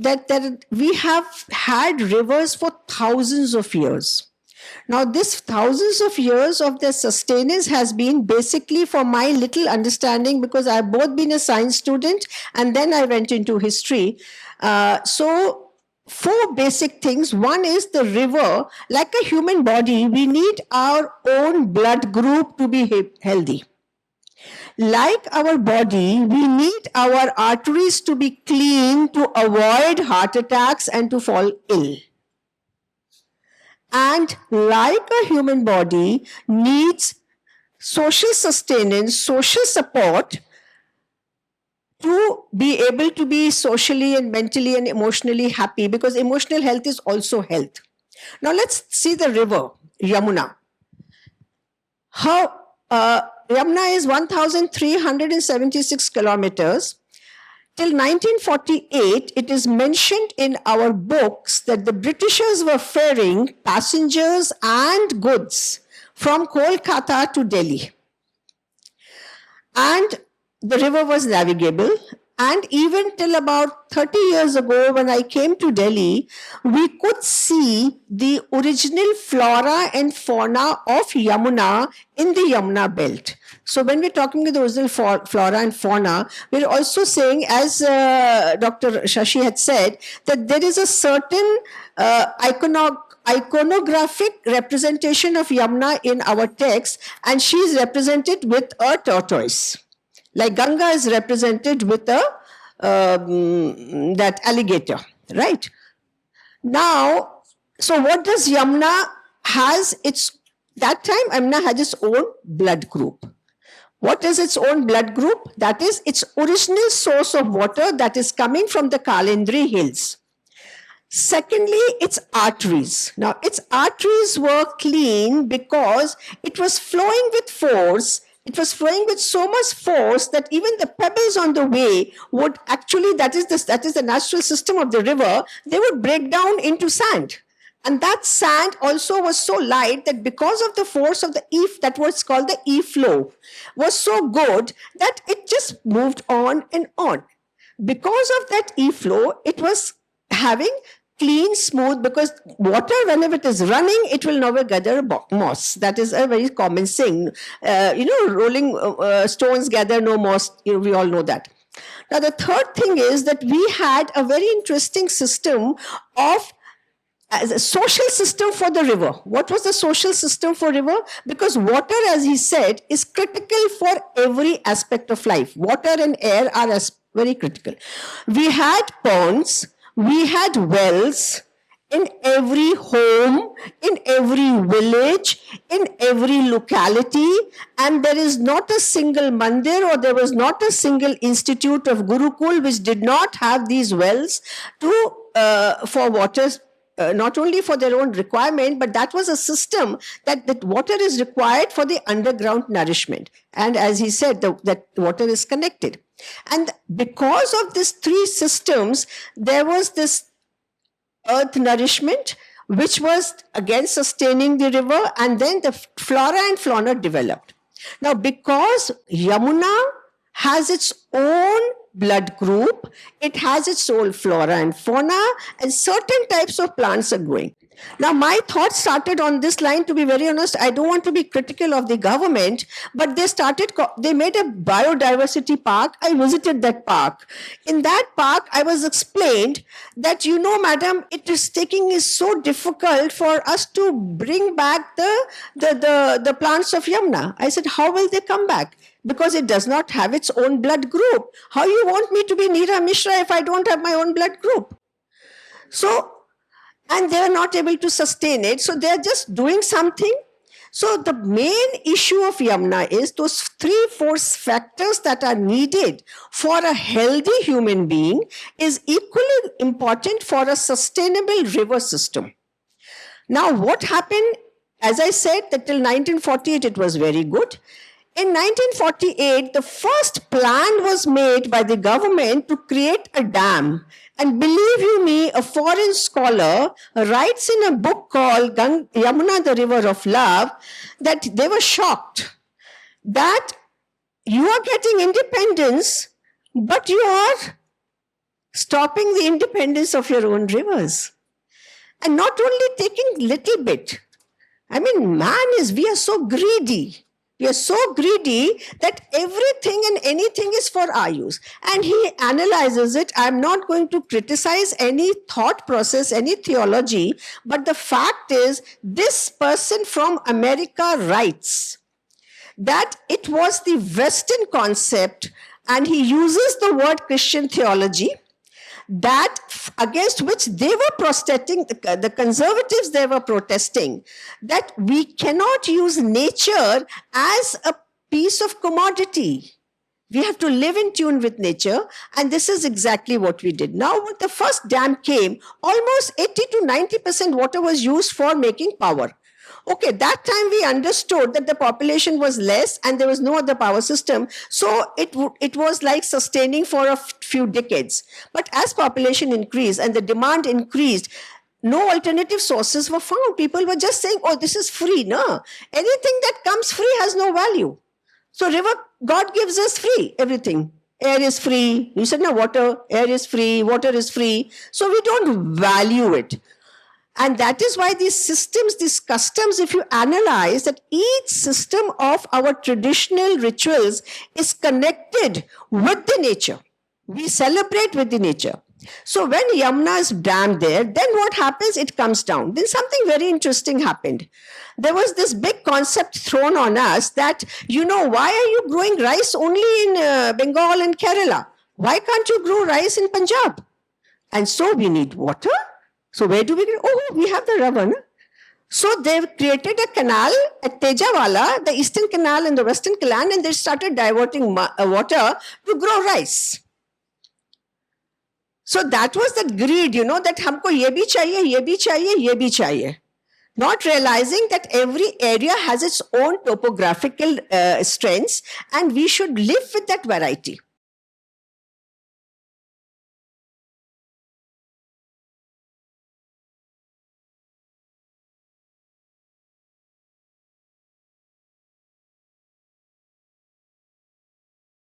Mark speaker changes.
Speaker 1: that we have had rivers for thousands of years. Now, this thousands of years of their sustenance has been basically, for my little understanding, because I've both been a science student and then I went into history. So, four basic things. One is the river, like a human body, we need our own blood group to be healthy. Like our body, we need our arteries to be clean to avoid heart attacks and to fall ill. And like a human body needs social sustenance, social support to be able to be socially and mentally and emotionally happy, because emotional health is also health. Now let's see the river, Yamuna. How Yamuna is 1,376 kilometers. Till 1948, it is mentioned in our books that the Britishers were ferrying passengers and goods from Kolkata to Delhi. And the river was navigable. And even till about 30 years ago, when I came to Delhi, we could see the original flora and fauna of Yamuna in the Yamuna belt. So when we're talking about the original flora and fauna, we're also saying, as Dr. Shashi had said, that there is a certain iconographic representation of Yamuna in our text, and she is represented with a tortoise. Like Ganga is represented with that alligator, right? Now, so what does Yamuna has that time Yamuna had its own blood group. What is its own blood group? That is its original source of water that is coming from the Kalindri hills. Secondly, its arteries. Now, its arteries were clean because it was flowing with force. It was flowing with so much force that even the pebbles on the way would actually, that is the natural system of the river, they would break down into sand. And that sand also was so light that because of the force of the that was called the E-flow, was so good that it just moved on and on. Because of that E-flow, it was having clean, smooth, because water, whenever it is running, it will never gather moss. That is a very common thing. Rolling stones gather no moss. We all know that. Now, the third thing is that we had a very interesting system of as a social system for the river. What was the social system for river? Because water, as he said, is critical for every aspect of life. Water and air are very critical. We had ponds, we had wells in every home, in every village, in every locality, and there is not a single mandir or there was not a single institute of Gurukul which did not have these wells for water. Not only for their own requirement, but that was a system that water is required for the underground nourishment. And as he said, that water is connected. And because of these three systems, there was this earth nourishment, which was again sustaining the river, and then the flora and fauna developed. Now, because Yamuna has its own blood group, it has its own flora and fauna, and certain types of plants are growing. Now, my thoughts started on this line, to be very honest. I don't want to be critical of the government, but they made a biodiversity park. I visited that park. In that park, I was explained that, madam, it is so difficult for us to bring back the plants of Yamuna. I said, how will they come back? Because it does not have its own blood group. How you want me to be Neera Mishra if I don't have my own blood group? So, and they are not able to sustain it. So they are just doing something. So the main issue of Yamuna is those 3-4 factors that are needed for a healthy human being is equally important for a sustainable river system. Now, what happened? As I said, that till 1948, it was very good. In 1948, the first plan was made by the government to create a dam. And believe you me, a foreign scholar writes in a book called Yamuna, the River of Love, that they were shocked that you are getting independence, but you are stopping the independence of your own rivers. And not only taking little bit. I mean, we are so greedy. We are so greedy that everything and anything is for our use. And he analyzes it. I'm not going to criticize any thought process, any theology, but the fact is, this person from America writes that it was the Western concept, and he uses the word Christian theology, that against which they were protesting, the conservatives, they were protesting, that we cannot use nature as a piece of commodity. We have to live in tune with nature, and this is exactly what we did. Now, when the first dam came, almost 80 to 90% water was used for making power. Okay, that time we understood that the population was less and there was no other power system. So it was like sustaining for a few decades. But as population increased and the demand increased, no alternative sources were found. People were just saying, oh, this is free. No, anything that comes free has no value. So river, God gives us free, everything. Air is free. You said, no, water, air is free, water is free. So we don't value it. And that is why these systems, these customs, if you analyze that each system of our traditional rituals is connected with the nature. We celebrate with the nature. So when Yamuna is dammed there, then what happens? It comes down. Then something very interesting happened. There was this big concept thrown on us that, why are you growing rice only in Bengal and Kerala? Why can't you grow rice in Punjab? And so we need water. So where do we get? Oh, we have the Ravan. So they've created a canal at Tejawala, the eastern canal and the western canal, and they started diverting water to grow rice. So that was that greed, that humko ye bhi chahiye, ye bhi chahiye, ye bhi chahiye. Not realizing that every area has its own topographical strengths, and we should live with that variety.